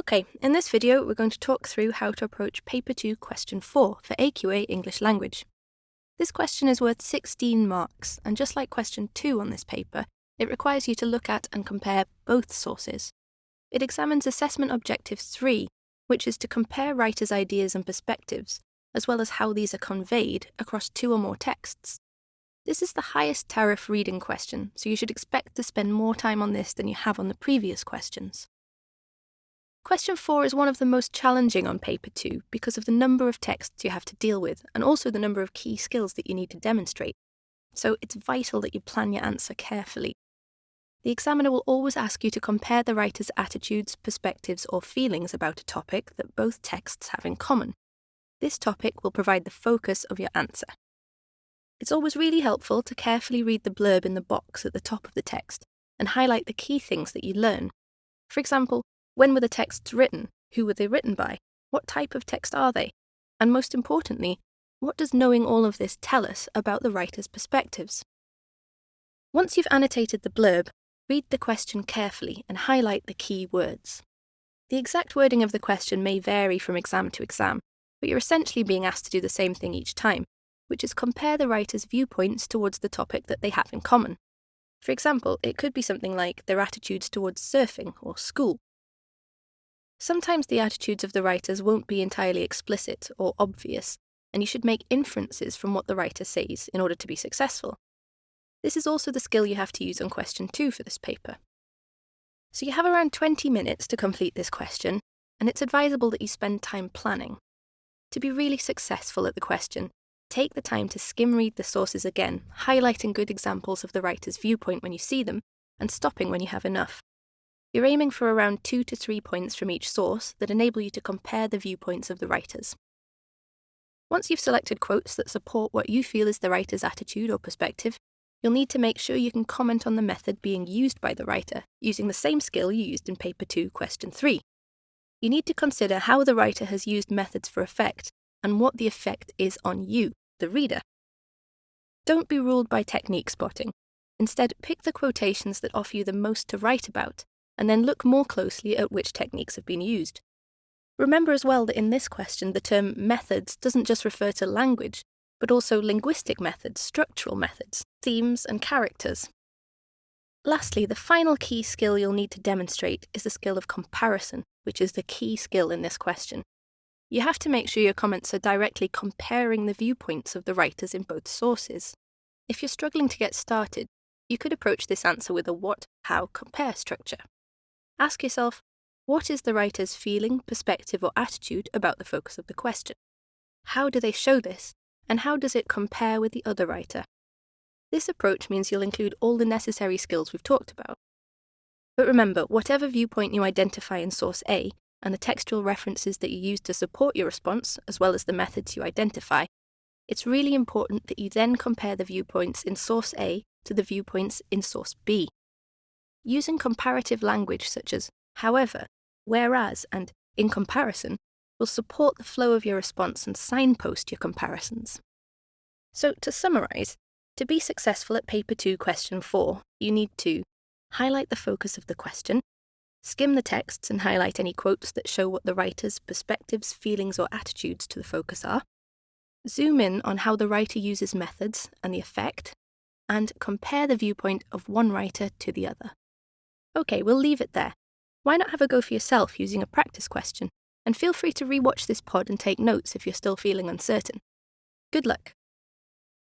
Okay, in this video we're going to talk through how to approach Paper 2 Question 4 for AQA English Language. This question is worth 16 marks, and just like Question 2 on this paper, it requires you to look at and compare both sources. It examines Assessment Objective 3, which is to compare writers' ideas and perspectives, as well as how these are conveyed across two or more texts. This is the highest tariff reading question, so you should expect to spend more time on this than you have on the previous questions. Question 4 is one of the most challenging on Paper 2 because of the number of texts you have to deal with and also the number of key skills that you need to demonstrate. So it's vital that you plan your answer carefully. The examiner will always ask you to compare the writer's attitudes, perspectives, or feelings about a topic that both texts have in common. This topic will provide the focus of your answer. It's always really helpful to carefully read the blurb in the box at the top of the text and highlight the key things that you learn. For example, when were the texts written? Who were they written by? What type of text are they? And most importantly, what does knowing all of this tell us about the writer's perspectives? Once you've annotated the blurb, read the question carefully and highlight the key words. The exact wording of the question may vary from exam to exam, but you're essentially being asked to do the same thing each time, which is compare the writer's viewpoints towards the topic that they have in common. For example, it could be something like their attitudes towards surfing or school. Sometimes the attitudes of the writers won't be entirely explicit or obvious, and you should make inferences from what the writer says in order to be successful. This is also the skill you have to use on question 2 for this paper. So you have around 20 minutes to complete this question, and it's advisable that you spend time planning. To be really successful at the question, take the time to skim read the sources again, highlighting good examples of the writer's viewpoint when you see them, and stopping when you have enough. You're aiming for around 2 to 3 points from each source that enable you to compare the viewpoints of the writers. Once you've selected quotes that support what you feel is the writer's attitude or perspective, you'll need to make sure you can comment on the method being used by the writer, using the same skill you used in Paper 2, Question 3. You need to consider how the writer has used methods for effect, and what the effect is on you, the reader. Don't be ruled by technique spotting. Instead, pick the quotations that offer you the most to write about, and then look more closely at which techniques have been used. Remember as well that in this question the term methods doesn't just refer to language, but also linguistic methods, structural methods, themes and characters. Lastly, the final key skill you'll need to demonstrate is the skill of comparison, which is the key skill in this question. You have to make sure your comments are directly comparing the viewpoints of the writers in both sources. If you're struggling to get started, you could approach this answer with a what, how, compare structure. Ask yourself, what is the writer's feeling, perspective, or attitude about the focus of the question? How do they show this, and how does it compare with the other writer? This approach means you'll include all the necessary skills we've talked about. But remember, whatever viewpoint you identify in source A, and the textual references that you use to support your response, as well as the methods you identify, it's really important that you then compare the viewpoints in source A to the viewpoints in source B. Using comparative language such as however, whereas, and in comparison will support the flow of your response and signpost your comparisons. So, to summarise, to be successful at Paper 2 Question 4, you need to highlight the focus of the question, skim the texts and highlight any quotes that show what the writer's perspectives, feelings, or attitudes to the focus are, zoom in on how the writer uses methods and the effect, and compare the viewpoint of one writer to the other. Okay, we'll leave it there. Why not have a go for yourself using a practice question? And feel free to rewatch this pod and take notes if you're still feeling uncertain. Good luck!